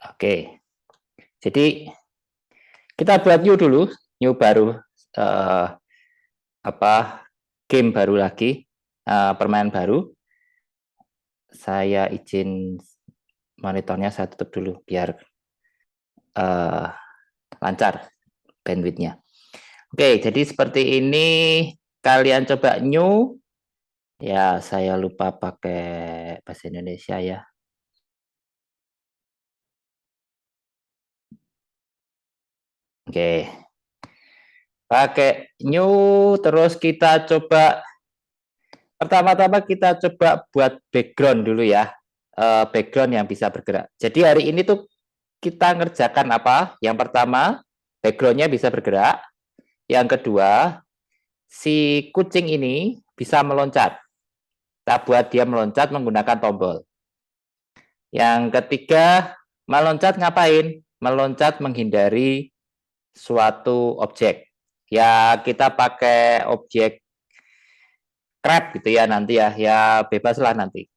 Oke, jadi kita buat new dulu, new baru game baru lagi, permainan baru. Saya izin monitornya saya tutup dulu biar lancar bandwidthnya. Oke, jadi seperti ini kalian coba new. Ya, saya lupa pakai bahasa Indonesia ya. Oke. Pakai new, terus kita coba pertama-tama kita coba buat background dulu ya. Background yang bisa bergerak. Jadi hari ini tuh kita ngerjakan apa? Yang pertama, backgroundnya bisa bergerak. Yang kedua, si kucing ini bisa meloncat. Kita buat dia meloncat menggunakan tombol. Yang ketiga, meloncat ngapain? Meloncat menghindari suatu objek. Ya, kita pakai objek crab gitu ya nanti ya. Ya bebas lah nanti.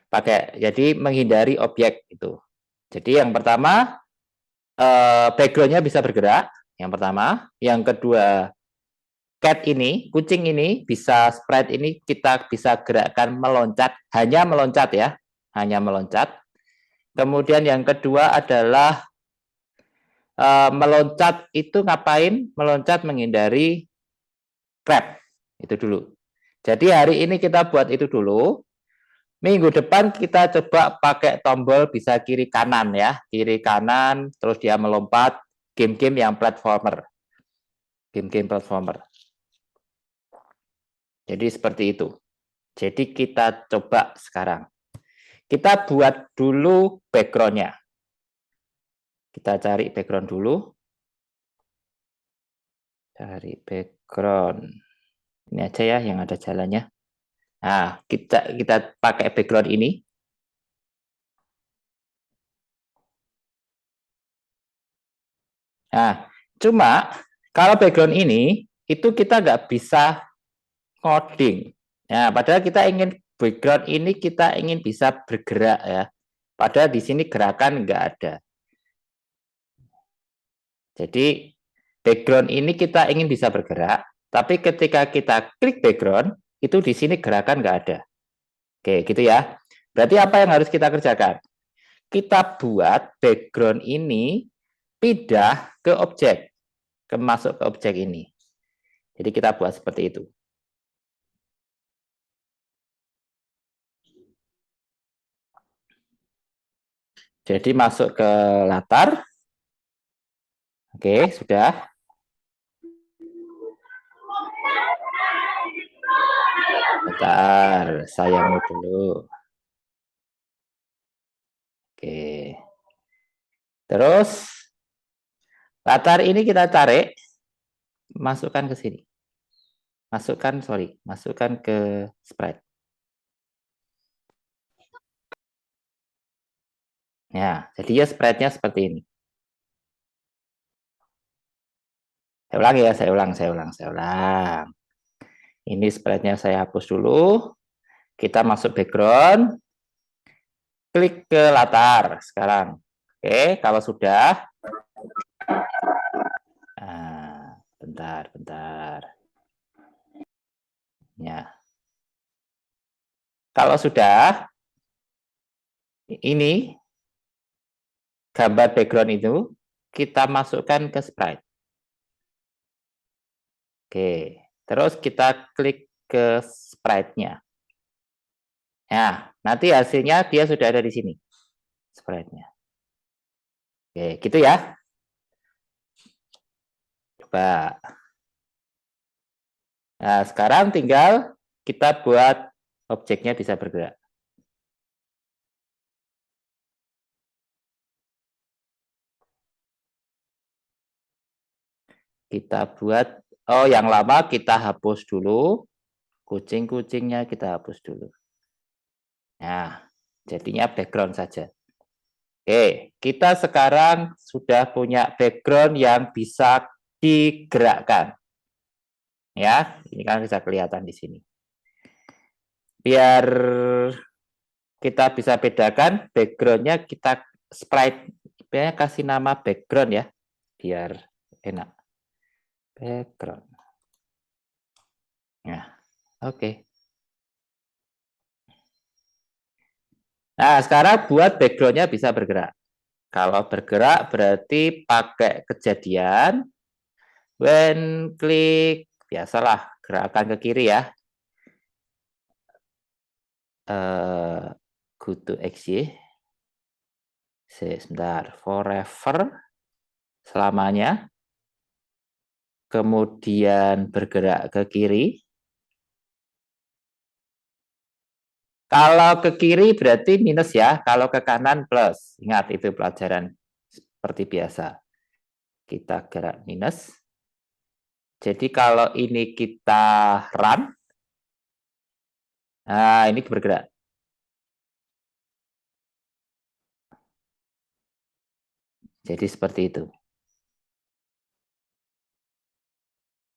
Pakai. Jadi menghindari objek itu. Jadi yang pertama, backgroundnya bisa bergerak. Yang pertama. Yang kedua, cat ini, kucing ini, bisa sprite ini kita bisa gerakkan meloncat. Hanya meloncat ya. Hanya meloncat. Kemudian yang kedua adalah meloncat itu ngapain? Meloncat menghindari crab. Itu dulu. Jadi hari ini kita buat itu dulu. Minggu depan kita coba pakai tombol bisa kiri kanan ya. Kiri kanan, terus dia melompat. Game-game yang platformer. Game-game platformer. Jadi seperti itu. Jadi kita coba sekarang. Kita buat dulu background-nya. Kita cari background dulu. Cari background. Ini aja ya yang ada jalannya. Nah, kita pakai background ini. Nah, cuma kalau background ini itu kita nggak bisa coding. Nah, padahal kita ingin background ini kita ingin bisa bergerak ya. Padahal di sini gerakan nggak ada. Jadi background ini kita ingin bisa bergerak, tapi ketika kita klik background itu di sini gerakan nggak ada. Oke, gitu ya. Berarti apa yang harus kita kerjakan? Kita buat background ini pindah ke objek, masuk ke objek ini. Jadi kita buat seperti itu. Jadi masuk ke latar. Oke, sudah. Bentar, saya mau dulu. Oke. Terus latar ini kita tarik, masukkan ke sini. Masukkan ke sprite. Ya, jadi ya sprite-nya seperti ini. Saya ulang ya, saya ulang. Ini sprite-nya saya hapus dulu. Kita masuk background. Klik ke latar sekarang. Oke, kalau sudah. Nah, bentar. Ya. Kalau sudah, ini gambar background itu kita masukkan ke sprite. Oke, terus kita klik ke sprite-nya. Nah, nanti hasilnya dia sudah ada di sini. Sprite-nya. Oke, gitu ya. Coba. Nah, sekarang tinggal kita buat objeknya bisa bergerak. Kita buat, oh yang lama kita hapus dulu. Kucing-kucingnya kita hapus dulu. Nah, jadinya background saja. Oke, kita sekarang sudah punya background yang bisa digerakkan. Ya, ini kan bisa kelihatan di sini. Biar kita bisa bedakan backgroundnya kita sprite Biasanya kasih nama background ya, biar enak. Background. Nah, oke. Nah, sekarang buat backgroundnya bisa bergerak. Kalau bergerak berarti pakai kejadian when klik, biasalah gerakan ke kiri ya. Go to XY. Sebentar, forever selamanya. Kemudian bergerak ke kiri. Kalau ke kiri berarti minus ya, kalau ke kanan plus. Ingat itu pelajaran seperti biasa. Kita gerak minus. Jadi kalau ini kita run, nah ini bergerak. Jadi seperti itu.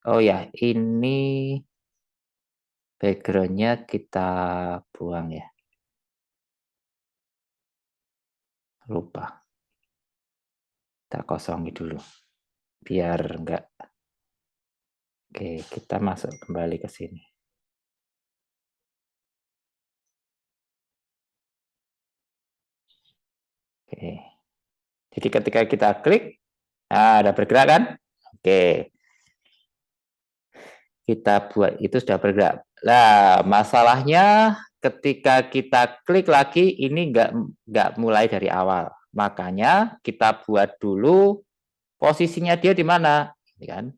Oh ya, ini backgroundnya kita buang ya. Lupa. Kita kosongi dulu. Biar enggak. Oke, kita masuk kembali ke sini. Oke. Jadi ketika kita klik, nah, ada bergerak kan? Oke. Kita buat itu sudah bergerak. Nah, masalahnya ketika kita klik lagi ini nggak mulai dari awal. Makanya kita buat dulu posisinya dia di mana, kan?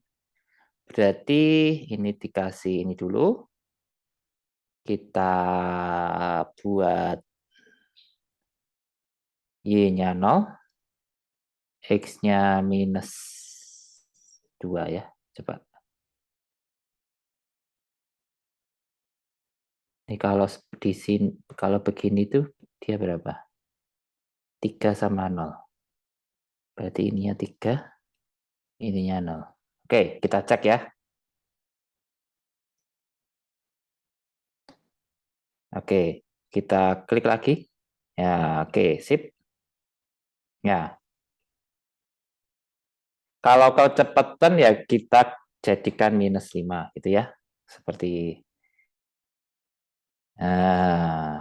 Berarti ini dikasih ini dulu. Kita buat Y-nya 0, X-nya minus 2 ya. Coba. Ini kalau di sini, kalau begini tuh dia berapa? 3 sama 0. Berarti ininya 3, ininya 0. Oke, kita cek ya. Oke, kita klik lagi. Ya, oke, sip. Ya. Kalau kecepatan ya kita jadikan minus 5 gitu ya. Seperti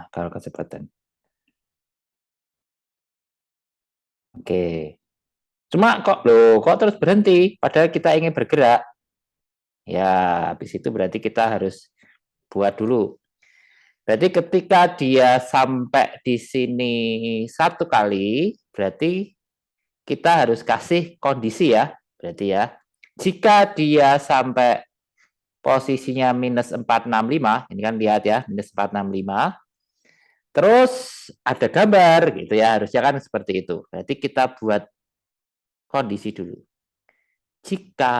kalau kecepatan. Oke. Cuma kok terus berhenti padahal kita ingin bergerak. Ya, habis itu berarti kita harus buat dulu. Berarti ketika dia sampai di sini satu kali, berarti kita harus kasih kondisi ya. Berarti ya. Jika dia sampai posisinya minus 465, ini kan lihat ya, minus 465. Terus ada gambar gitu ya, harusnya kan seperti itu. Berarti kita buat kondisi dulu. Jika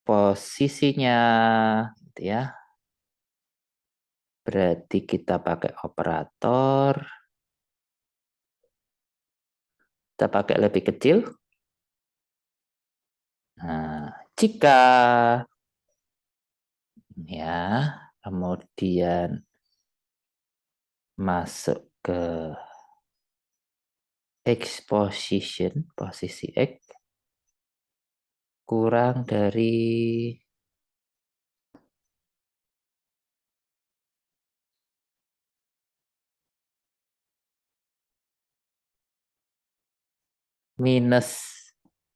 posisinya gitu ya, berarti kita pakai operator. Kita pakai lebih kecil. Nah, jika ya, kemudian masuk ke X position, posisi X kurang dari minus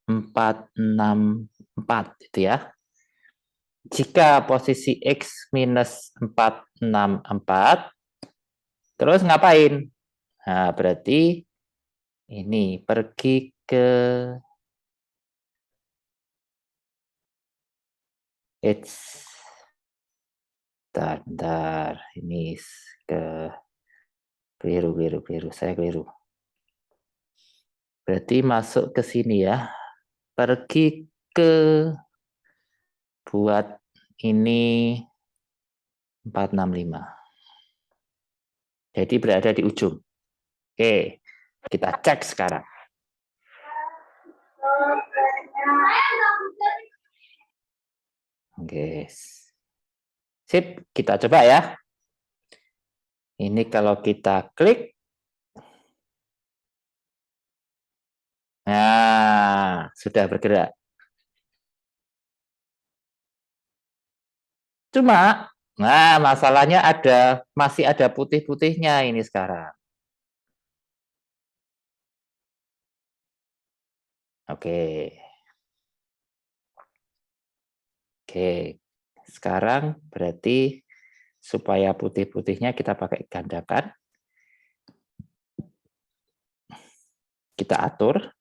464 itu ya. Jika posisi X minus 464, terus ngapain? Nah, berarti ini pergi ke X. Bentar. Ini ke keliru. Saya keliru. Berarti masuk ke sini ya. Pergi ke buat ini 465. Jadi berada di ujung. Oke, kita cek sekarang. Oke. Sip, kita coba ya. Ini kalau kita klik, nah, sudah bergerak. Cuma, nah masalahnya masih ada putih-putihnya ini sekarang. Oke. Oke. Sekarang berarti supaya putih-putihnya kita pakai gandakan. Kita atur.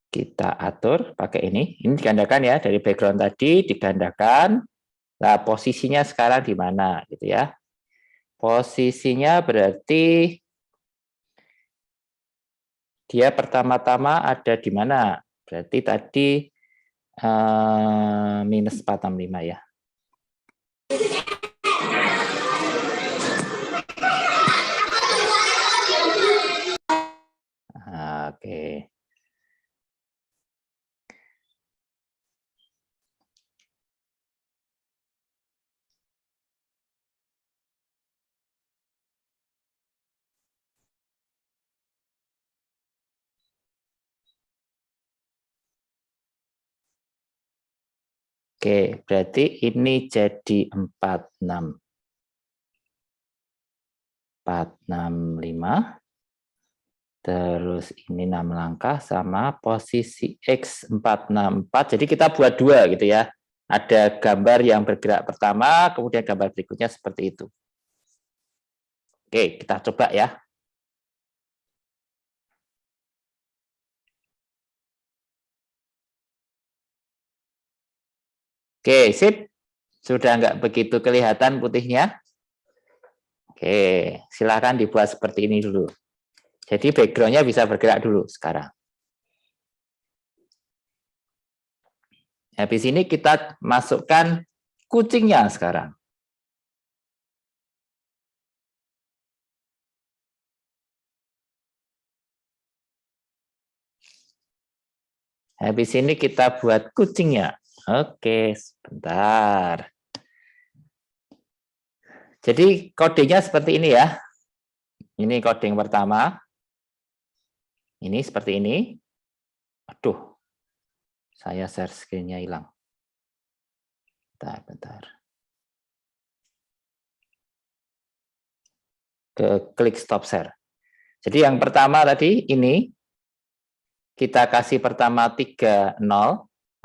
Kita atur pakai ini. Ini digandakan ya, dari background tadi digandakan. Nah, posisinya sekarang di mana gitu ya. Posisinya berarti dia pertama-tama ada di mana? Berarti tadi minus 465 ya. Oke. Oke, berarti ini jadi 465. Terus ini 6 langkah sama posisi X 464. Jadi kita buat dua gitu ya. Ada gambar yang bergerak pertama, kemudian gambar berikutnya seperti itu. Oke, kita coba ya. Oke, sip. Sudah nggak begitu kelihatan putihnya? Oke, silakan dibuat seperti ini dulu. Jadi background-nya bisa bergerak dulu sekarang. Habis ini kita masukkan kucingnya sekarang. Habis ini kita buat kucingnya. Oke, sebentar. Jadi kodenya seperti ini ya. Ini kode yang pertama. Ini seperti ini. Aduh, saya share screen-nya hilang. Bentar. Klik stop share. Jadi yang pertama tadi ini, kita kasih pertama 30,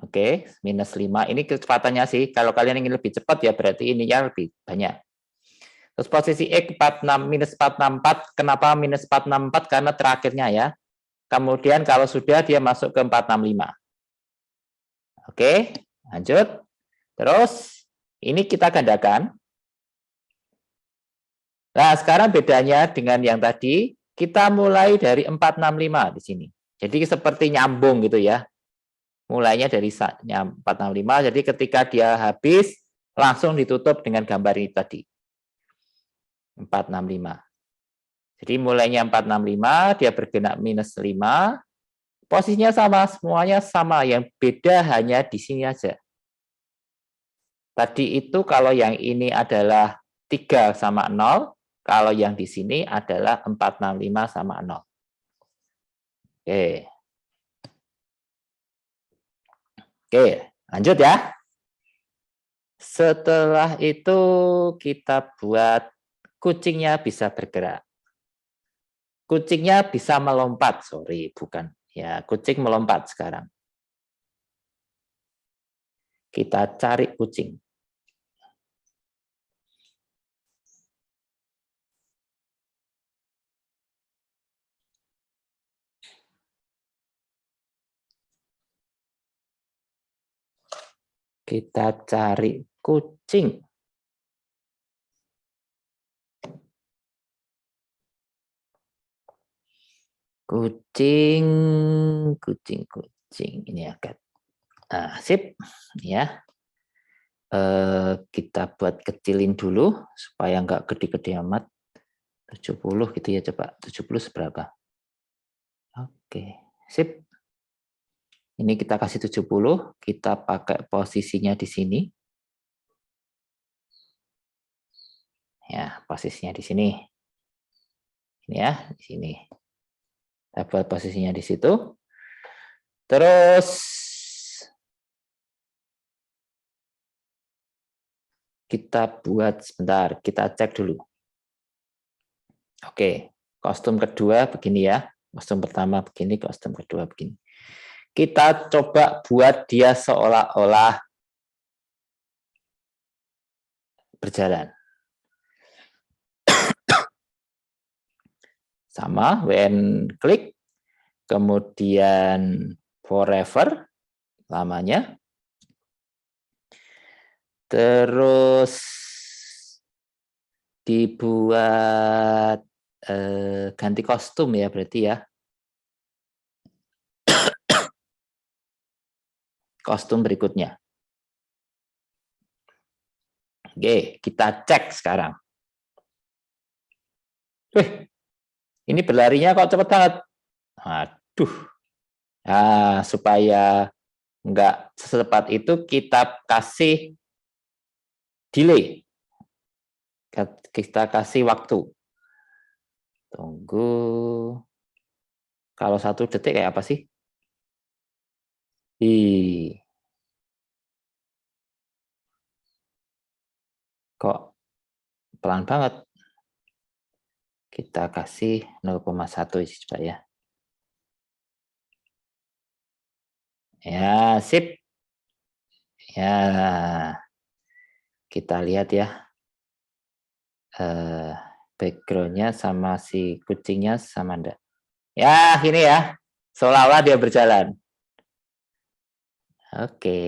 oke, minus 5. Ini kecepatannya sih, kalau kalian ingin lebih cepat ya berarti ininya lebih banyak. Terus posisi X 46, minus 464, kenapa minus 464? Karena terakhirnya ya. Kemudian kalau sudah dia masuk ke 465. Oke, lanjut. Terus ini kita gandakan. Nah, sekarang bedanya dengan yang tadi, kita mulai dari 465 di sini. Jadi seperti nyambung gitu ya. Mulainya dari 465, jadi ketika dia habis, langsung ditutup dengan gambar ini tadi. 465. Jadi mulainya 465, dia bergerak minus 5, posisinya sama, semuanya sama, yang beda hanya di sini aja. Tadi itu kalau yang ini adalah 3 sama 0, kalau yang di sini adalah 465 sama 0. Oke. Oke, lanjut ya. Setelah itu kita buat kucingnya bisa bergerak. Kucingnya bisa melompat, sorry, bukan. Ya, kucing melompat sekarang. Kita cari kucing. Kita cari kucing. Kucing. Ini agak sip ya. Kita buat kecilin dulu supaya nggak gede-gede amat. 70 gitu ya, coba 70 seberapa? Oke, sip. Ini kita kasih 70, kita pakai posisinya di sini. Ya, posisinya di sini. Ini ya, di sini. Kita buat posisinya di situ. Terus kita buat sebentar, kita cek dulu. Oke, kostum kedua begini ya. Kostum pertama begini, kostum kedua begini. Kita coba buat dia seolah-olah berjalan. Sama, when klik, kemudian forever, lamanya. Terus dibuat ganti kostum ya berarti ya. Kostum berikutnya. Oke, kita cek sekarang. Ini berlarinya kok cepet banget. Aduh. Nah, supaya nggak secepat itu kita kasih delay. Kita kasih waktu. Tunggu. Kalau 1 detik kayak apa sih? Kok pelan banget. Kita kasih 0,1 coba ya. Ya, sip. Ya, kita lihat ya. Background-nya sama si kucingnya sama enggak. Ya, ini ya. Seolah-olah dia berjalan. Oke.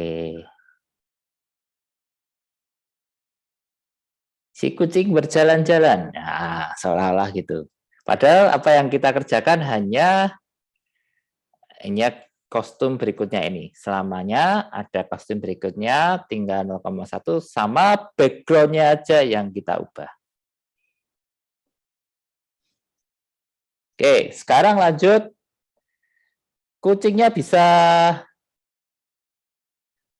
Si kucing berjalan-jalan. Nah, seolah-olah gitu. Padahal apa yang kita kerjakan hanya kostum berikutnya ini. Selamanya ada kostum berikutnya, tinggal 0,1 sama background-nya aja yang kita ubah. Oke, sekarang lanjut. Kucingnya bisa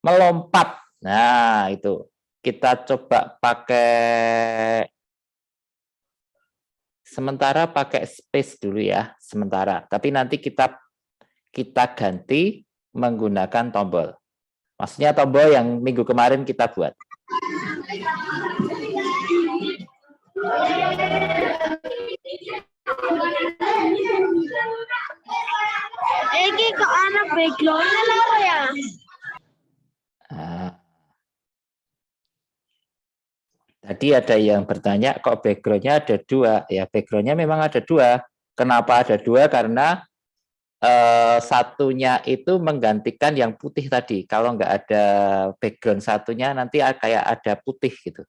melompat. Nah, itu. Kita coba pakai sementara pakai space dulu ya, sementara. Tapi nanti kita ganti menggunakan tombol. Maksudnya tombol yang minggu kemarin kita buat. Ini kok anak background-nya apa ya? Tadi ada yang bertanya kok background-nya ada 2. Ya background-nya memang ada 2. Kenapa ada 2? Karena satunya itu menggantikan yang putih tadi. Kalau nggak ada background satunya nanti kayak ada putih gitu.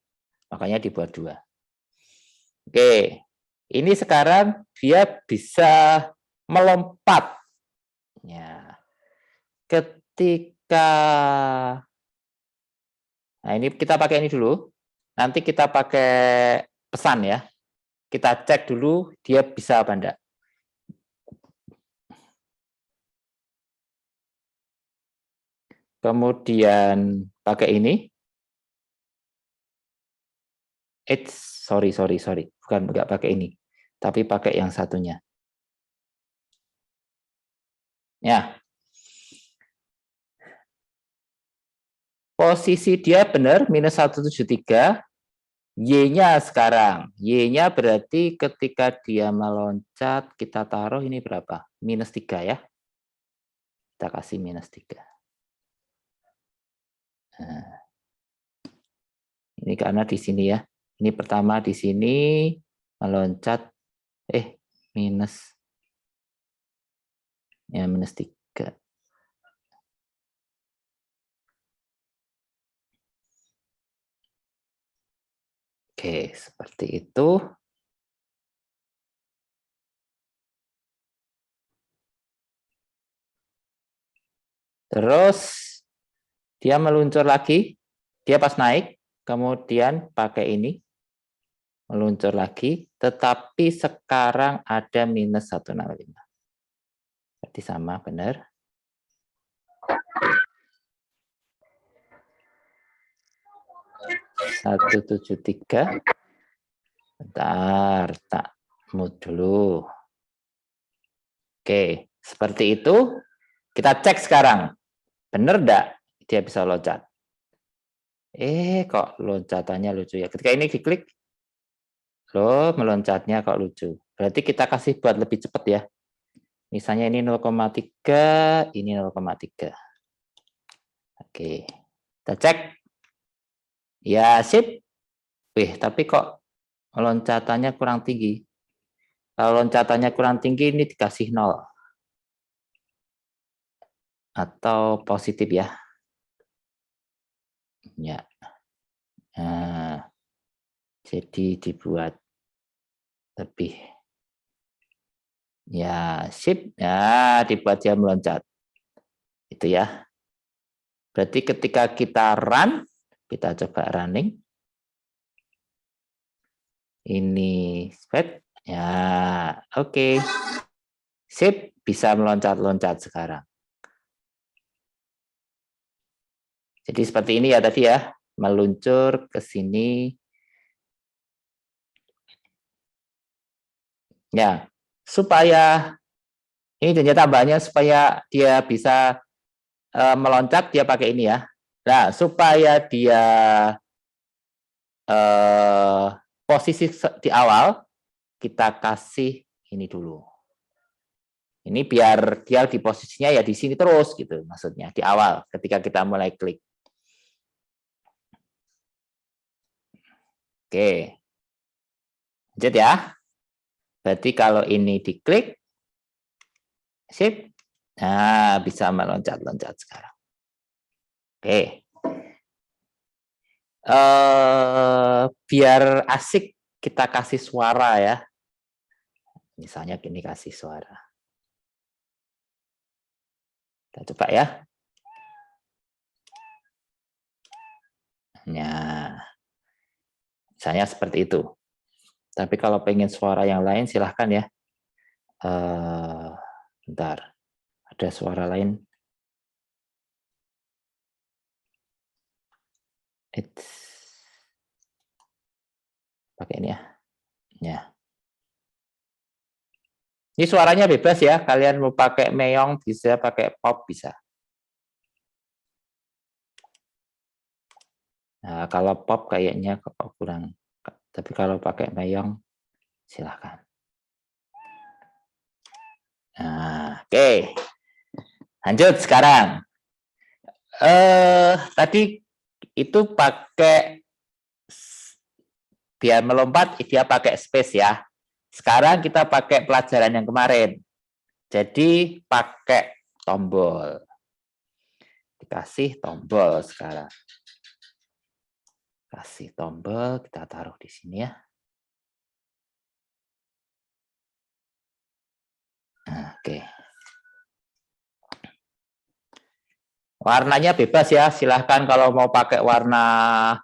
Makanya dibuat 2. Oke, ini sekarang dia bisa melompat. Ya. Ketika, nah ini kita pakai ini dulu. Nanti kita pakai pesan ya. Kita cek dulu dia bisa apa enggak. Kemudian pakai ini. Sorry. Bukan enggak pakai ini. Tapi pakai yang satunya. Ya. Posisi dia benar, minus 173. Y-nya sekarang. Y-nya berarti ketika dia meloncat, kita taruh ini berapa? Minus 3 ya. Kita kasih minus 3. Nah. Ini karena di sini ya. Ini pertama di sini meloncat. Minus. Ya, minus 3. Oke, seperti itu. Terus dia meluncur lagi. Dia pas naik, kemudian pakai ini. meluncur lagi, tetapi sekarang ada minus 165. Berarti sama, benar. Satu tujuh tiga. Bentar, tak mute dulu. Oke, seperti itu. Kita cek sekarang. Benar enggak dia bisa loncat? Kok loncatannya lucu ya. Ketika ini diklik, loh, meloncatnya kok lucu. Berarti kita kasih buat lebih cepat ya. Misalnya ini 0,3, ini 0,3. Oke, kita cek. Ya, sip. Wih, tapi kok loncatannya kurang tinggi. Kalau loncatannya kurang tinggi, ini dikasih 0. Atau positif ya. Ya. Nah, jadi dibuat lebih. Ya, sip. Ya, dibuat dia meloncat. Itu ya. Berarti ketika kita run, kita coba running. Ini speed. Ya, oke. Sip, bisa meloncat-loncat sekarang. Jadi seperti ini ya tadi ya, meluncur ke sini. Ya, supaya ini dan tambahnya supaya dia bisa meloncat, dia pakai ini ya. Nah, supaya dia posisi di awal, kita kasih ini dulu. Ini biar dia di posisinya ya di sini terus gitu, maksudnya di awal ketika kita mulai klik. Oke, lanjut ya. Berarti kalau ini diklik, sip. Nah, bisa meloncat-loncat sekarang. Oke. Biar asik kita kasih suara ya. Misalnya gini kasih suara. Kita coba ya. Nah, misalnya seperti itu. Tapi kalau pengen suara yang lain silahkan ya. Bentar, ada suara lain. Pakai ini ya. Ya. Ini suaranya bebas ya. Kalian mau pakai meong bisa, pakai pop bisa. Nah, kalau pop kayaknya kurang. Tapi kalau pakai meong silahkan. Nah, oke. Lanjut sekarang. Tadi itu pakai biar melompat dia pakai space ya. Sekarang kita pakai pelajaran yang kemarin. Jadi pakai tombol. Dikasih tombol sekarang. Kasih tombol, kita taruh di sini ya. Nah, oke. Warnanya bebas ya, silahkan kalau mau pakai warna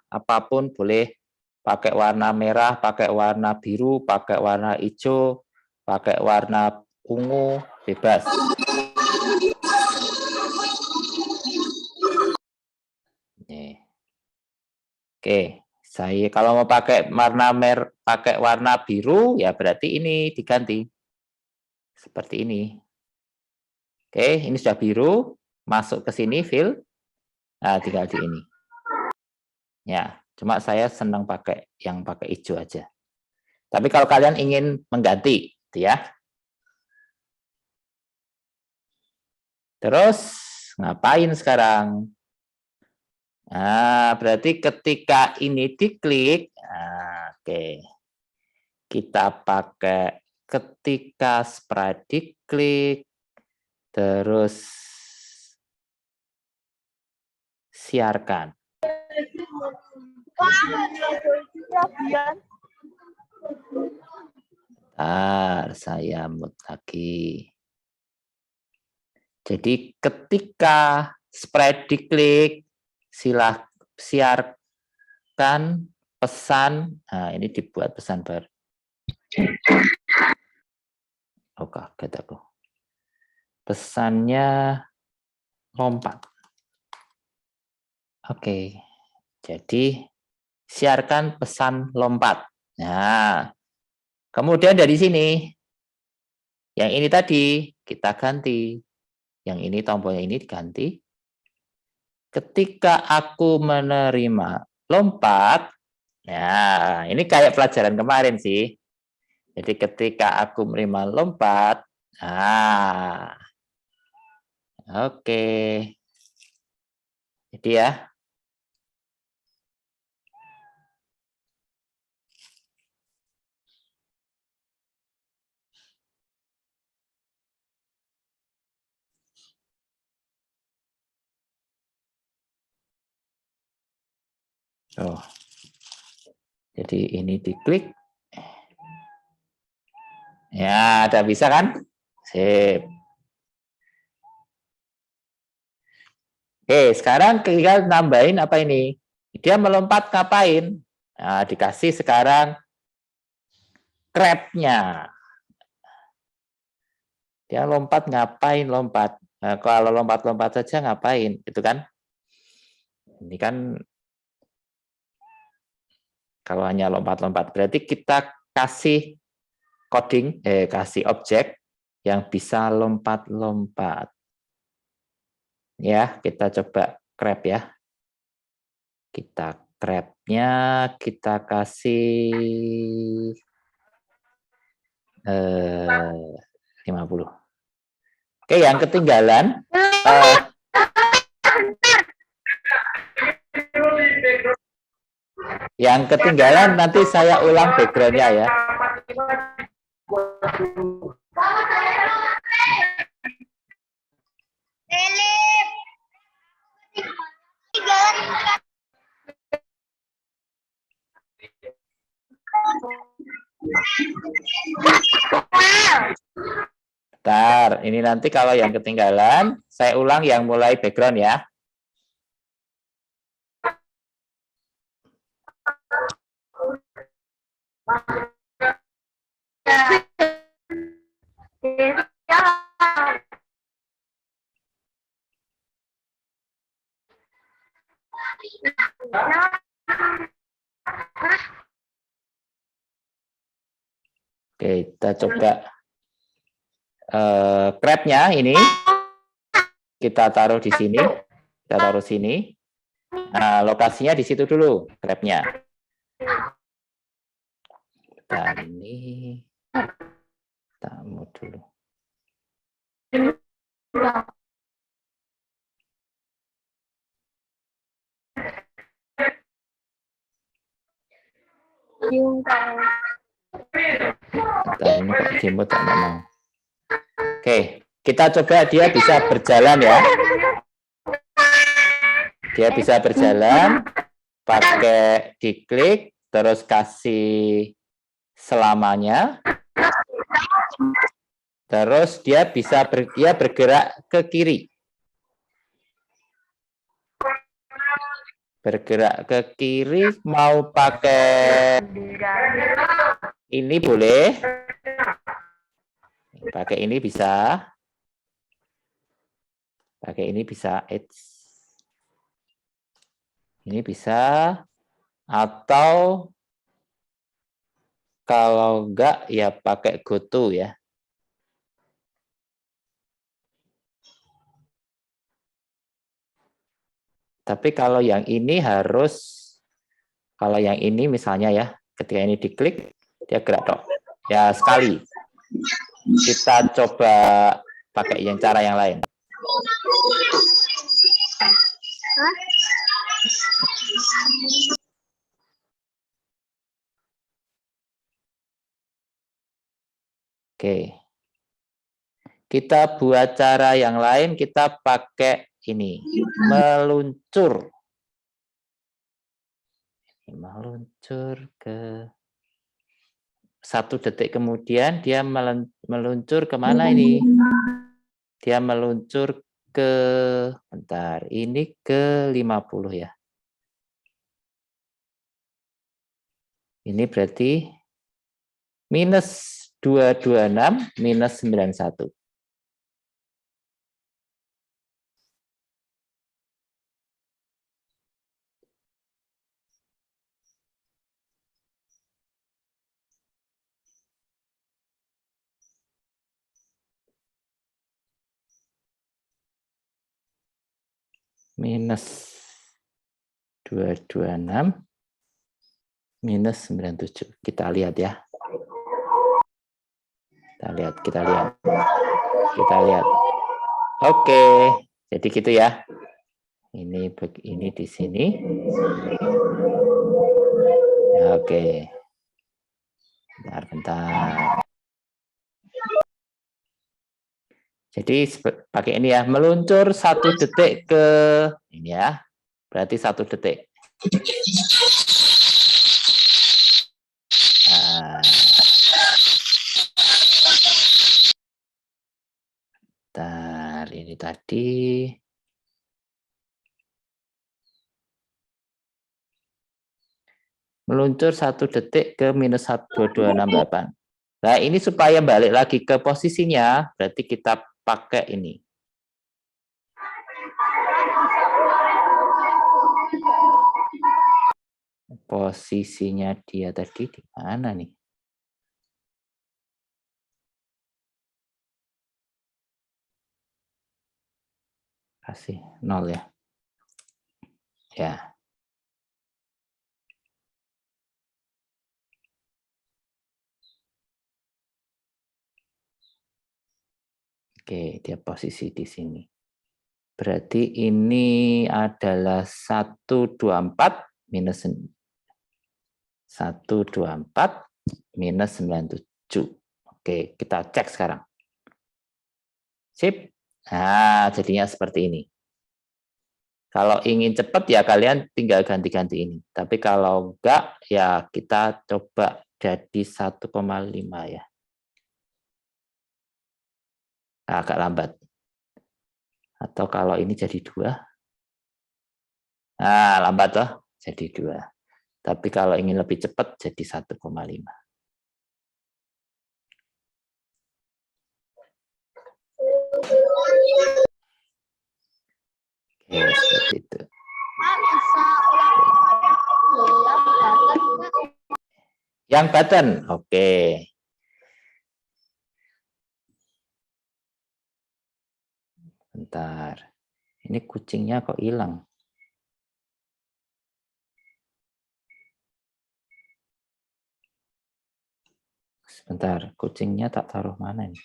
apapun boleh. Pakai warna merah, pakai warna biru, pakai warna hijau, pakai warna ungu, bebas. Nih. Oke, saya kalau mau pakai warna biru ya berarti ini diganti. Seperti ini. Oke, ini sudah biru, masuk ke sini fill. Nah, tinggal di ini. Ya, cuma saya senang pakai yang pakai hijau aja. Tapi kalau kalian ingin mengganti, gitu ya. Terus ngapain sekarang? Nah, berarti ketika ini diklik, nah, oke. Kita pakai ketika sprite diklik, terus siarkan. Saya mute lagi. Jadi ketika sprite diklik, siarkan pesan. Nah, ini dibuat pesan baru. Oh, kaget aku. Pesannya lompat. Oke. Jadi siarkan pesan lompat. Nah, kemudian dari sini yang ini tadi kita ganti. Yang ini tombolnya ini diganti. Ketika aku menerima lompat, ya ini kayak pelajaran kemarin sih. Jadi ketika aku menerima lompat, nah, oke. Jadi ya. Oh. Jadi ini diklik. Ya, udah bisa kan? Sip. Oke, sekarang tinggal nambahin apa ini? Dia melompat ngapain? Nah, dikasih sekarang crab-nya. Dia lompat ngapain lompat? Nah, kalau lompat-lompat saja ngapain? Itu kan? Ini kan kalau hanya lompat-lompat. Berarti kita kasih coding, kasih objek yang bisa lompat-lompat. Ya, kita coba crab ya. Kita crab-nya kita kasih 50. Oke, yang ketinggalan nanti saya ulang background-nya ya. Bentar, ini nanti kalau yang ketinggalan, saya ulang yang mulai background ya. Oke, kita coba crab-nya ini kita taruh di sini, kita taruh sini. Nah, lokasinya di situ dulu crab-nya. Bentar, ini tamu dulu. Bentar, ini kok demo tak mau. Oke, kita coba dia bisa berjalan ya. Dia bisa berjalan, pakai diklik, terus kasih selamanya. Terus dia bisa bergerak ke kiri. Bergerak ke kiri, mau pakai ini boleh. Pakai ini bisa. Pakai ini bisa. Ini bisa. Atau kalau enggak, ya pakai GoTo ya. Tapi kalau yang ini harus, kalau yang ini misalnya ya, ketika ini diklik, dia gerak dong. Ya sekali. Kita coba pakai yang cara yang lain. Oke. Kita buat cara yang lain, kita pakai ini, meluncur. Meluncur ke 1 detik kemudian dia meluncur kemana ini? Dia meluncur ke, bentar, ini ke 50 ya. Ini berarti minus 226 minus 91. Minus 226 minus 97. Kita lihat ya. Kita lihat. Oke, jadi gitu ya. Ini di sini. Oke. Bentar. Jadi pakai ini ya, meluncur 1 detik ke ini ya, berarti 1 detik. Nah. Bentar, ini tadi. Meluncur 1 detik ke minus 2268. Nah, ini supaya balik lagi ke posisinya, berarti kita pakai ini. Posisinya dia tadi di mana nih? Kasih 0 ya. Ya. Oke, dia posisi di sini. Berarti ini adalah 124 minus 97. Oke, kita cek sekarang. Sip. Nah, jadinya seperti ini. Kalau ingin cepat ya kalian tinggal ganti-ganti ini. Tapi kalau enggak ya kita coba jadi 1,5 ya. Agak lambat. Atau kalau ini jadi 2. Nah, lambat toh, jadi 2. Tapi kalau ingin lebih cepat jadi 1,5. Oke, seperti itu. Yang button, oke. Bentar, ini kucingnya kok hilang? Sebentar, kucingnya tak taruh mana nih?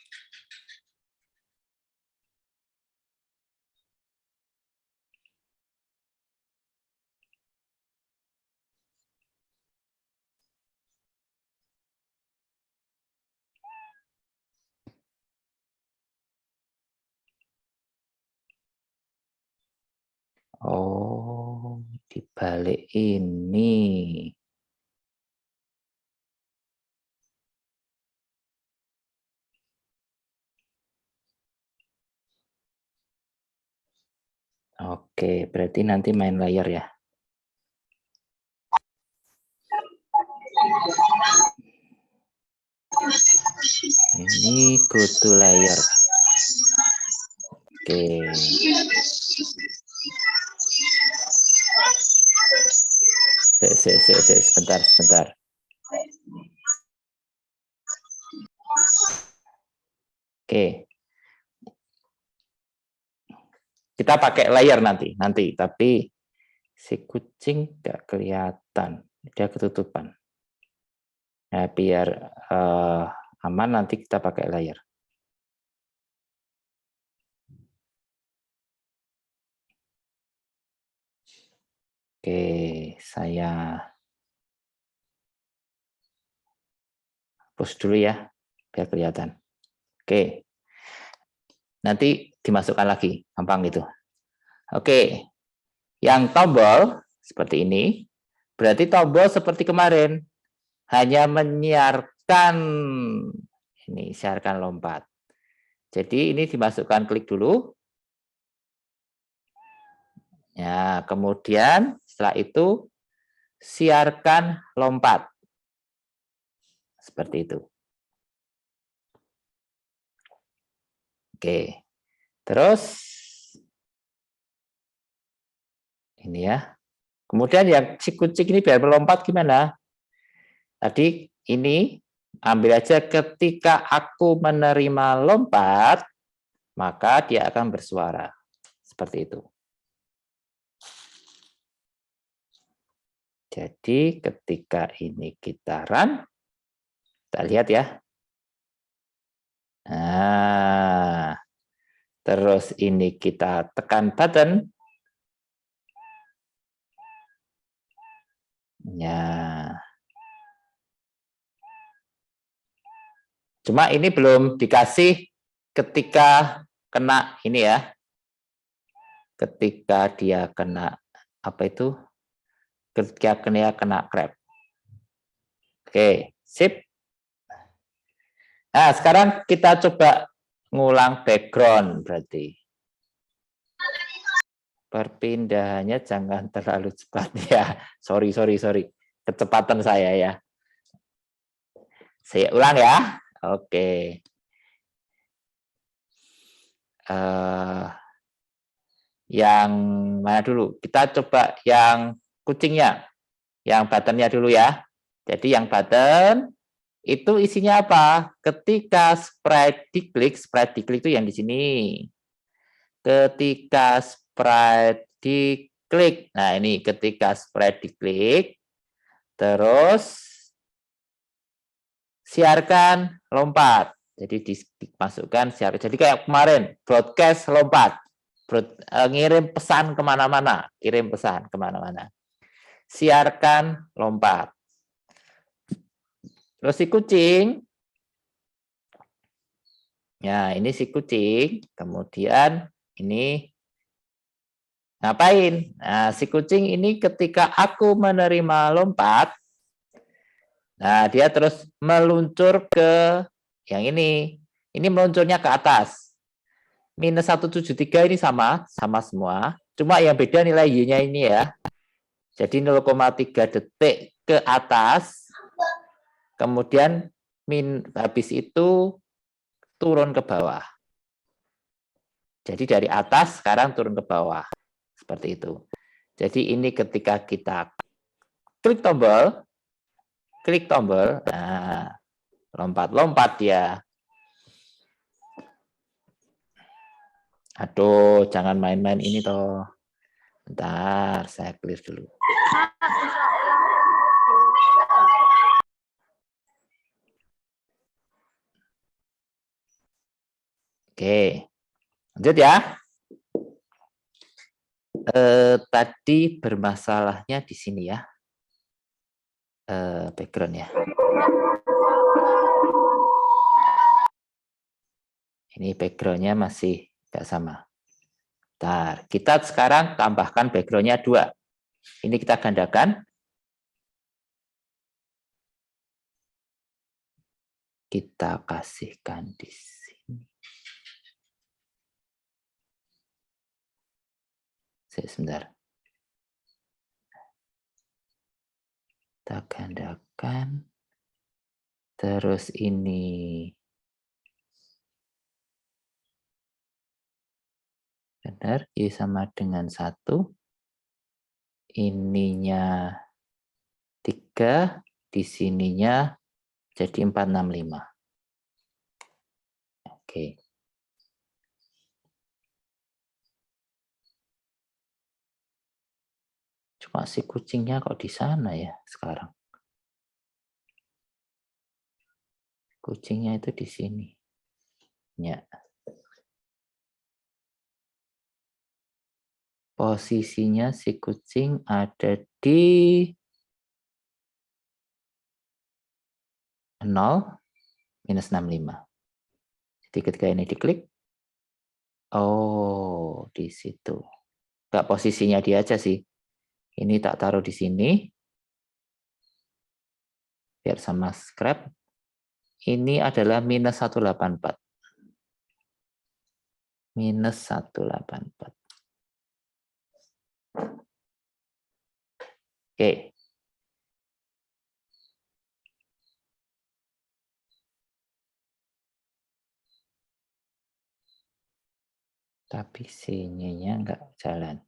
Oh, di balik ini. Oke, berarti nanti main layar ya. Ini go to layer. Oke. Sebentar. Oke. Kita pakai layer nanti, tapi si kucing nggak kelihatan, dia ketutupan. Nah, biar aman nanti kita pakai layer. Oke, saya hapus dulu ya, biar kelihatan. Oke, nanti dimasukkan lagi, gampang gitu. Oke, yang tombol seperti ini, berarti tombol seperti kemarin, hanya menyiarkan ini, siarkan lompat. Jadi ini dimasukkan, klik dulu. Ya, kemudian setelah itu siarkan lompat. Seperti itu. Oke. Terus ini ya. Kemudian yang si kucing ini biar melompat gimana? Tadi ini ambil aja ketika aku menerima lompat, maka dia akan bersuara. Seperti itu. Jadi ketika ini kita run, kita lihat ya. Nah, terus ini kita tekan button. Ya. Cuma ini belum dikasih ketika kena ini ya. Ketika dia kena apa itu? Ketika kena crab. Oke, sip. Nah, sekarang kita coba ngulang background berarti. Perpindahannya jangan terlalu cepat ya. Sorry. Kecepatan saya ya. Saya ulang ya. Oke. Yang mana dulu? Kita coba yang kucingnya. Yang buttonnya dulu ya. Jadi yang button itu isinya apa? Ketika sprite diklik itu yang di sini. Ketika sprite diklik, nah ini ketika sprite diklik, terus siarkan lompat. Jadi dimasukkan siarkan. Jadi kayak kemarin broadcast lompat, ngirim pesan kemana-mana, kirim pesan kemana-mana. Siarkan lompat. Terus si kucing, ya ini si kucing, kemudian ini ngapain? Nah, si kucing ini ketika aku menerima lompat, nah dia terus meluncur ke yang ini. Ini meluncurnya ke atas. Minus 173 ini sama semua. Cuma yang beda nilai Y-nya ini ya. Jadi 0,3 detik ke atas. Kemudian habis itu turun ke bawah. Jadi dari atas sekarang turun ke bawah. Seperti itu. Jadi ini ketika kita klik tombol, nah lompat-lompat dia. Aduh, jangan main-main ini toh. Bentar, saya clear dulu. Oke, lanjut ya. Tadi bermasalahnya di sini ya. Background-nya. Ini background-nya masih tidak sama. Bentar, kita sekarang tambahkan background-nya 2. Ini kita gandakan. Kita kasihkan di sini. Sebentar. Kita gandakan. Terus ini. Benar, Y sama dengan 1. Ininya 3. Di sininya jadi 465. Oke. Cuma si kucingnya kok di sana ya sekarang. Kucingnya itu di sini. Ya. Posisinya si kucing ada di 0 minus 65. Jadi ketika ini diklik, oh di situ. Enggak, posisinya dia aja sih. Ini tak taruh di sini. Biar sama scrap. Ini adalah minus 184. Minus 184. Oke. Tapi sininya nggak jalan.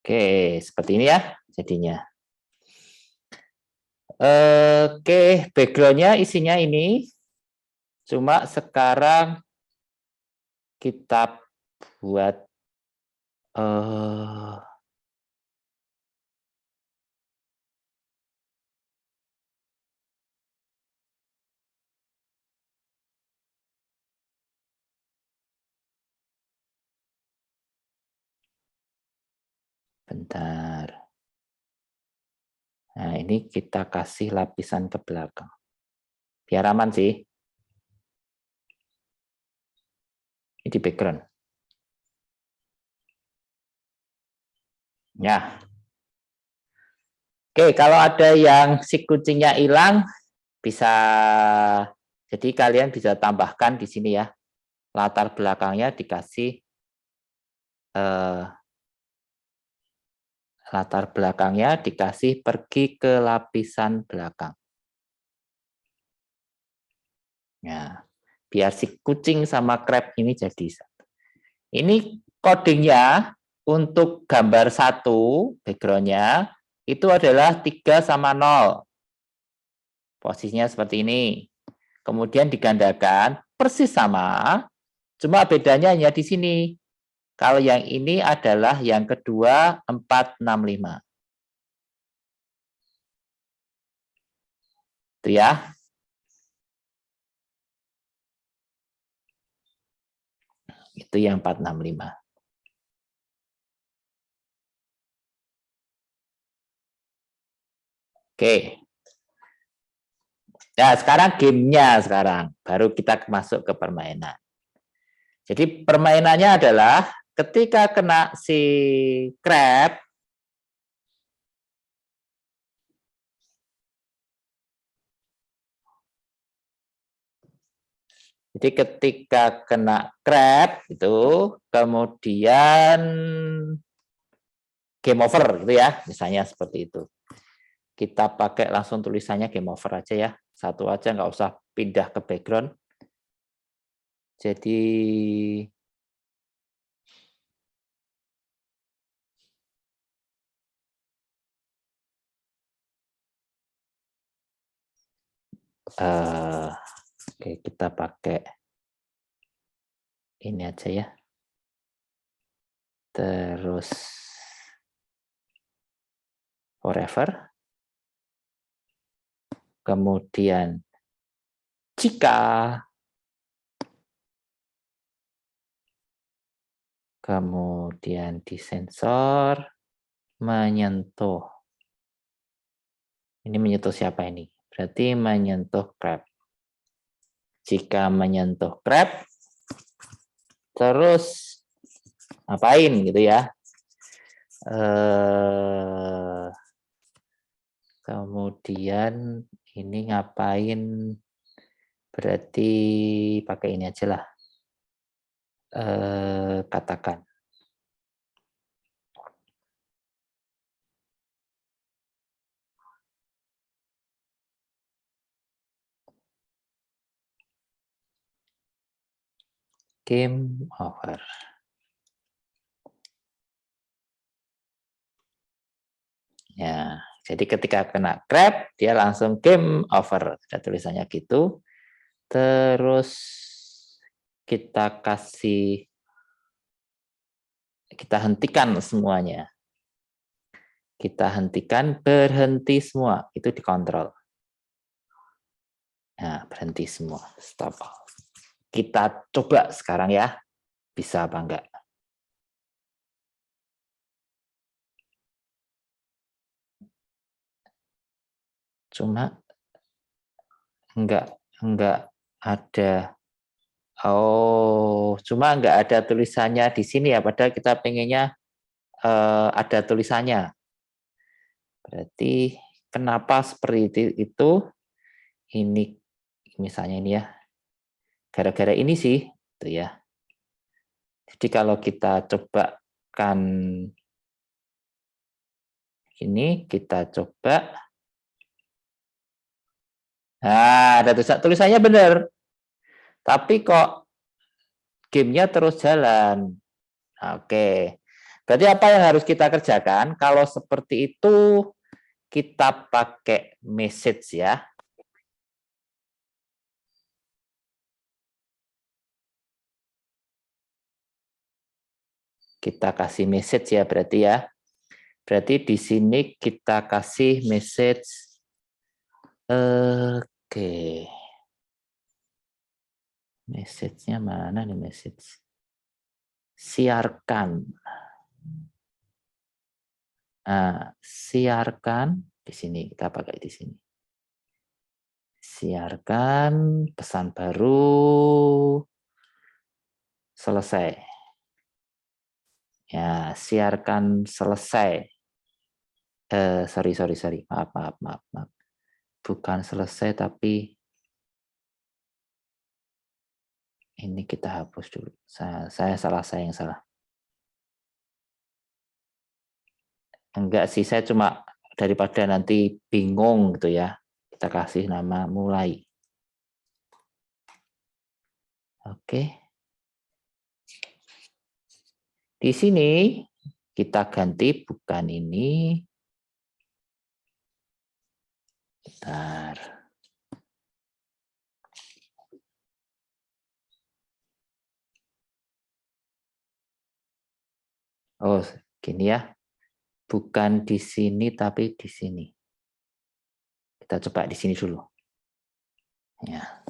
Oke, seperti ini ya jadinya. Oke, background-nya isinya ini. Cuma sekarang kita buat bentar. Nah, ini kita kasih lapisan ke belakang. Biar aman sih. Ini di background. Ya. Oke, kalau ada yang si kucingnya hilang, bisa, jadi kalian bisa tambahkan di sini ya. Latar belakangnya dikasih latar belakangnya dikasih pergi ke lapisan belakang. Ya, biar si kucing sama crab ini jadi satu. Ini codingnya untuk gambar 1, backgroundnya, itu adalah 3 sama 0. Posisinya seperti ini. Kemudian digandakan, persis sama, cuma bedanya hanya di sini. Kalau yang ini adalah yang kedua 4, 6, 5. Itu ya. Itu yang 4, 6, 5. Oke. Nah, sekarang gamenya sekarang. Baru kita masuk ke permainan. Jadi permainannya adalah ketika kena si crab, jadi ketika kena crab itu kemudian game over gitu ya, misalnya seperti itu. Kita pakai langsung tulisannya game over aja ya, satu aja, nggak usah pindah ke background. Jadi oke, kita pakai ini aja ya. Terus forever. Kemudian jika, kemudian disensor, menyentuh. Ini menyentuh siapa ini? Berarti menyentuh crab. Jika menyentuh crab, terus ngapain gitu ya? Kemudian ini ngapain? Berarti pakai ini aja lah. Katakan. Game over. Ya, jadi ketika kena crab, dia langsung game over. Ada tulisannya gitu. Terus kita kasih, kita hentikan semuanya. Kita hentikan, berhenti semua. Itu dikontrol. Nah, berhenti semua. Stop. Kita coba sekarang ya. Bisa apa enggak? Cuma enggak ada. Oh, cuma enggak ada tulisannya di sini ya. Padahal kita pengennya ada tulisannya. Berarti kenapa seperti itu? Ini misalnya ini ya. Gara-gara ini sih, itu ya. Jadi kalau kita cobakan ini, kita coba. Nah, ada tulisannya benar. Tapi kok gamenya terus jalan. Oke. Berarti apa yang harus kita kerjakan? Kalau seperti itu, kita pakai message ya. Kita kasih message ya berarti ya. Berarti di sini kita kasih message. Oke. Message-nya mana nih message? Siarkan. Nah, siarkan di sini, kita pakai di sini. Siarkan pesan baru selesai. Ya, siarkan selesai. Sorry. Maaf. Bukan selesai, tapi ini kita hapus dulu. Saya yang salah. Enggak sih, saya cuma daripada nanti bingung gitu ya. Kita kasih nama mulai. Oke. Di sini kita ganti bukan ini. Bentar. Oh, gini ya. Bukan di sini tapi di sini. Kita coba di sini dulu. Ya.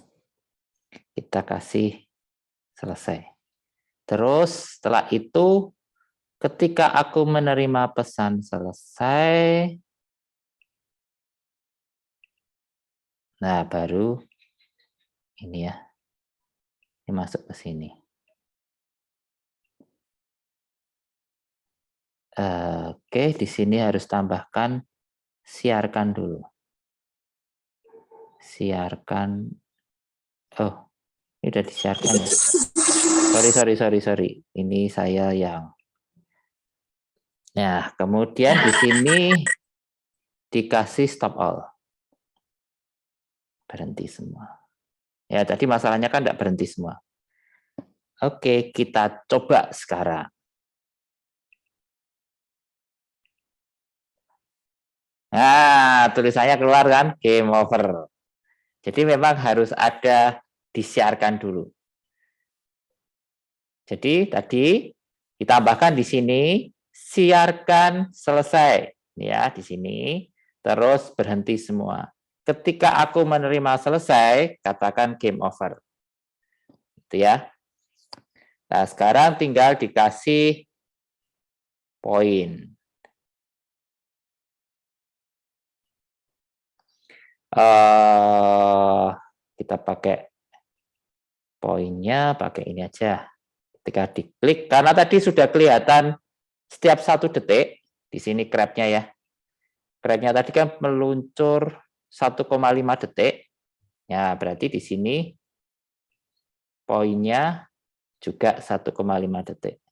Kita kasih selesai. Terus setelah itu ketika aku menerima pesan selesai, nah baru ini ya. Ini masuk ke sini. Oke, di sini harus tambahkan siarkan dulu. Siarkan. Oh, ini udah disiarkan ya. Sorry. Ini saya yang. Nah, kemudian di sini dikasih stop all. Berhenti semua. Ya, tadi masalahnya kan tidak berhenti semua. Oke, kita coba sekarang. Nah, tulisannya keluar kan, game over. Jadi memang harus ada disiarkan dulu. Jadi tadi ditambahkan di sini, siarkan selesai. Ya, di sini. Terus berhenti semua. Ketika aku menerima selesai, katakan game over. Itu ya. Nah, sekarang tinggal dikasih poin. Kita pakai poinnya, pakai ini aja. Ketika diklik, karena tadi sudah kelihatan setiap 1 detik, di sini grabnya ya. Grabnya tadi kan meluncur 1,5 detik. Ya, berarti di sini poinnya juga 1,5 detik.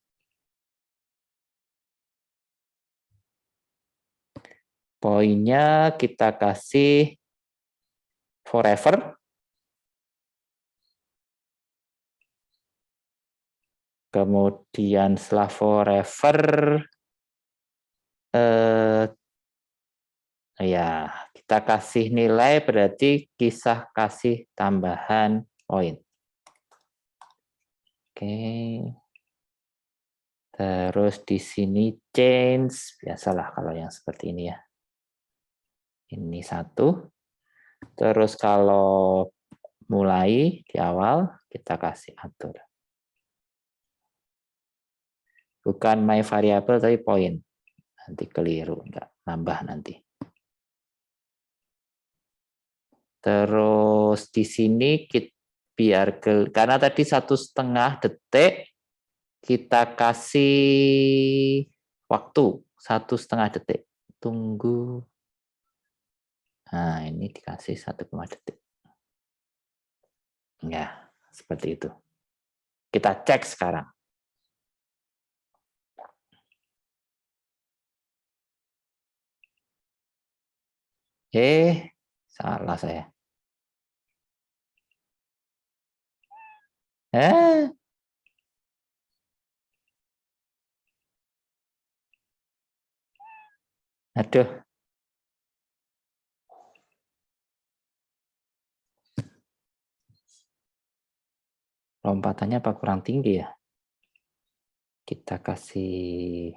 Poinnya kita kasih forever. Kemudian setelah forever, ya kita kasih nilai berarti kisah kasih tambahan poin. Oke. Terus di sini change, biasalah kalau yang seperti ini ya. Ini 1. Terus kalau mulai di awal, kita kasih atur. Bukan my variable, tapi poin. Nanti keliru, enggak nambah nanti. Terus di sini karena tadi 1,5 detik, kita kasih waktu 1,5 detik. Tunggu. Nah, ini dikasih 1,5 detik. Ya, seperti itu. Kita cek sekarang. Salah saya. Aduh. Lompatannya apa kurang tinggi ya? Kita kasih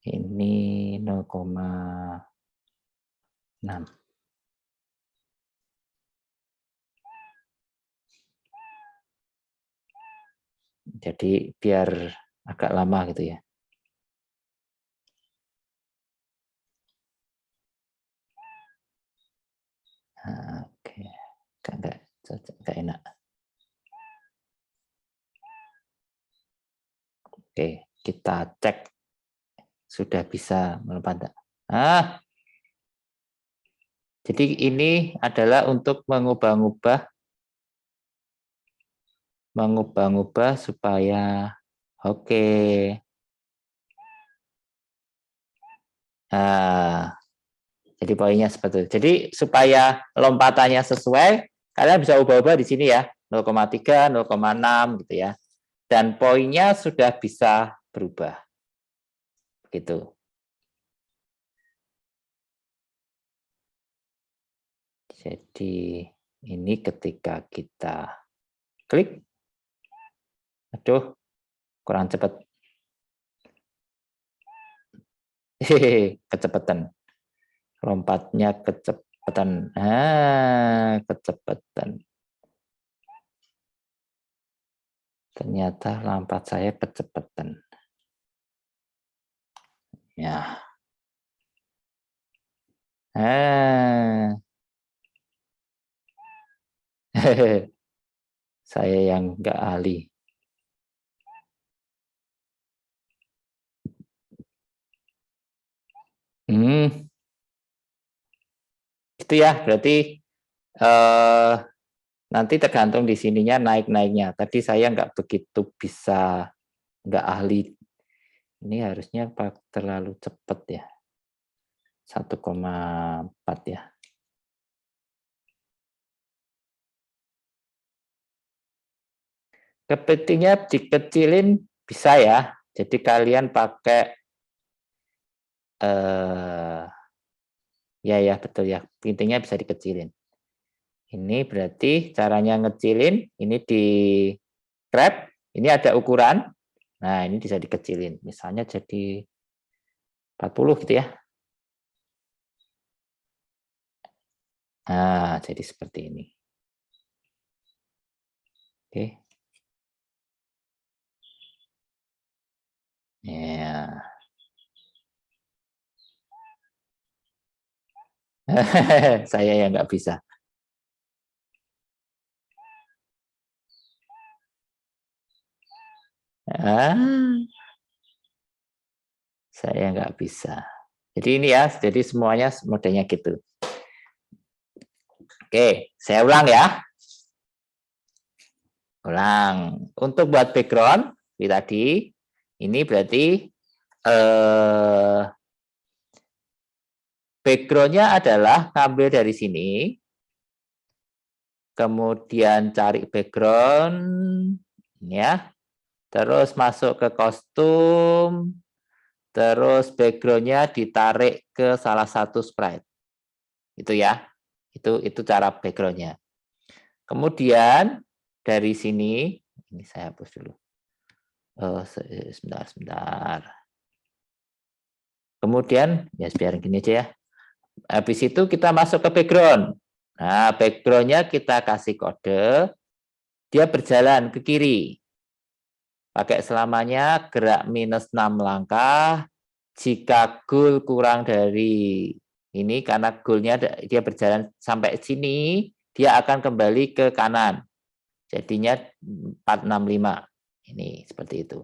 ini 0,6. Jadi biar agak lama gitu ya. Oke, enggak enak. Oke, kita cek sudah bisa melompat. Jadi ini adalah untuk mengubah-ubah supaya oke. Nah, jadi poinnya seperti itu. Jadi supaya lompatannya sesuai, kalian bisa ubah-ubah di sini ya, 0,3, 0,6 gitu ya. Dan poinnya sudah bisa berubah. Gitu. Jadi ini ketika kita klik, aduh, kurang cepat. Kecepatan. Lompatnya kecepatan. Kecepatan. Ternyata lompat saya kecepatan. Ya. Saya yang nggak ahli. Itu ya, berarti nanti tergantung di sininya naik-naiknya. Tadi saya nggak begitu bisa, nggak ahli. Ini harusnya terlalu cepat ya. 1,4 ya. Kepitingnya dikecilin bisa ya. Jadi kalian pakai ya betul ya. Kepitingnya bisa dikecilin. Ini berarti caranya ngecilin. Ini di grab. Ini ada ukuran. Nah ini bisa dikecilin. Misalnya jadi 40 gitu ya. Nah jadi seperti ini. Oke. Ya. Saya yang nggak bisa. Saya nggak bisa. Jadi ini ya, jadi semuanya modelnya gitu. Oke, saya ulang ya. Ulang. Untuk buat background, tadi, ini berarti backgroundnya adalah ngambil dari sini, kemudian cari background, ya, terus masuk ke kostum, terus backgroundnya ditarik ke salah satu sprite, itu ya, itu cara backgroundnya. Kemudian dari sini, ini saya hapus dulu. Sebentar. Kemudian ya biar gini aja ya. Habis itu kita masuk ke background. Nah, backgroundnya kita kasih kode, dia berjalan ke kiri. Pakai selamanya gerak -6 langkah. Jika goal kurang dari ini, karena goalnya dia berjalan sampai sini, dia akan kembali ke kanan. Jadinya 465. Ini seperti itu.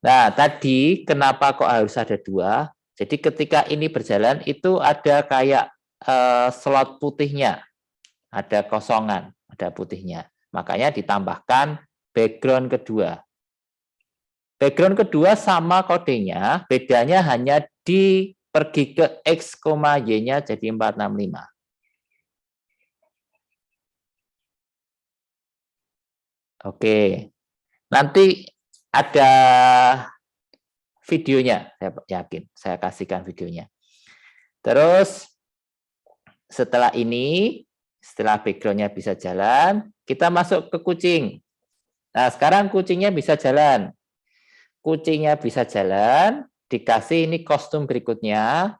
Nah, tadi kenapa kok harus ada 2? Jadi ketika ini berjalan itu ada kayak slot putihnya, ada kosongan, ada putihnya. Makanya ditambahkan background kedua. Background kedua sama kodenya, bedanya hanya di pergi ke X, Y-nya jadi 465. Oke, nanti ada videonya, saya yakin, saya kasihkan videonya. Terus setelah ini, setelah background-nya bisa jalan, kita masuk ke kucing. Nah, sekarang kucingnya bisa jalan. Kucingnya bisa jalan, dikasih ini kostum berikutnya.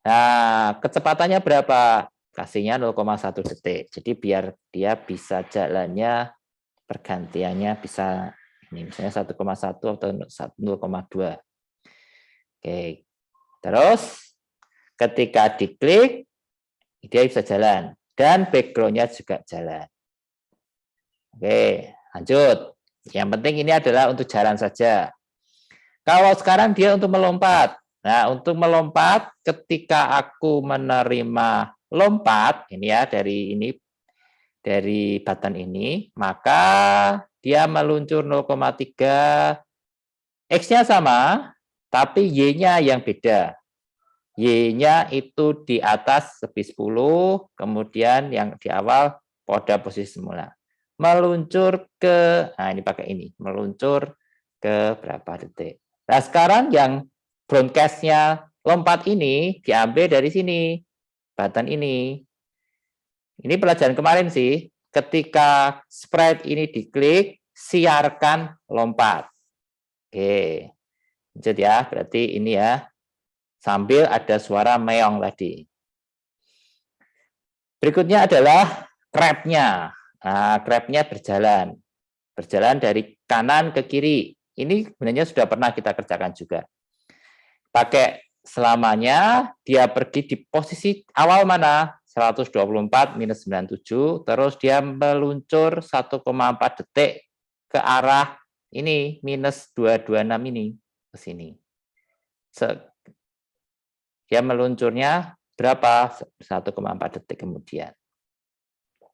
Nah, kecepatannya berapa? Kasihnya 0,1 detik. Jadi biar dia bisa jalannya pergantiannya bisa ini misalnya 1,1 atau 0,2. Oke. Terus ketika diklik dia bisa jalan dan background-nya juga jalan. Oke, lanjut. Yang penting ini adalah untuk jalan saja. Kalau sekarang dia untuk melompat. Nah, untuk melompat ketika aku menerima lompat ini ya dari button ini, maka dia meluncur 0,3, X-nya sama, tapi Y-nya yang beda. Y-nya itu di atas lebih 10, kemudian yang di awal pada posisi semula. Meluncur ke, nah ini pakai ini, meluncur ke berapa detik. Nah sekarang yang broadcast-nya lompat ini diambil dari sini, button ini. Ini pelajaran kemarin sih, ketika sprite ini diklik, siarkan lompat. Oke, lanjut ya, berarti ini ya, sambil ada suara meong tadi. Berikutnya adalah crab-nya. Nah, crab-nya berjalan dari kanan ke kiri. Ini sebenarnya sudah pernah kita kerjakan juga. Pakai selamanya, dia pergi di posisi awal mana? 124 minus 97, terus dia meluncur 1,4 detik ke arah ini, minus 226 ini, ke sini. Dia meluncurnya berapa? 1,4 detik kemudian.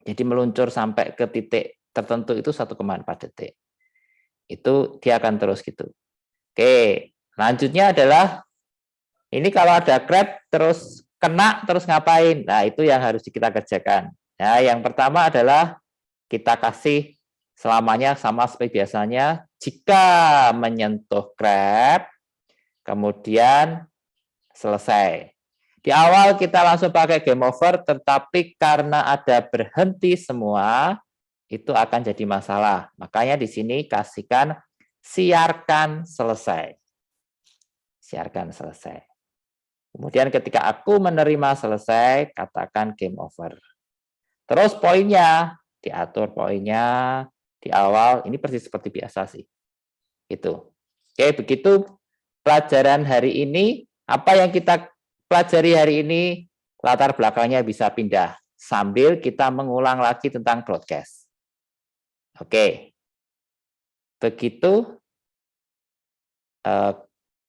Jadi meluncur sampai ke titik tertentu itu 1,4 detik. Itu dia akan terus gitu. Oke, lanjutnya adalah ini kalau ada crab terus kena terus ngapain? Nah, itu yang harus kita kerjakan. Nah, yang pertama adalah kita kasih selamanya sama seperti biasanya. Jika menyentuh crab, kemudian selesai. Di awal kita langsung pakai game over, tetapi karena ada berhenti semua, itu akan jadi masalah. Makanya di sini kasihkan siarkan selesai. Siarkan selesai. Kemudian ketika aku menerima selesai, katakan game over. Terus poinnya, diatur poinnya di awal, ini persis seperti biasa sih. Gitu. Oke, begitu pelajaran hari ini. Apa yang kita pelajari hari ini, latar belakangnya bisa pindah. Sambil kita mengulang lagi tentang broadcast. Oke. Begitu.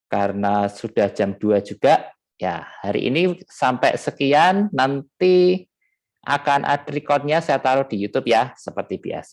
Karena sudah jam 2 juga, ya hari ini sampai sekian, nanti akan ada recordnya saya taruh di YouTube ya, seperti biasa.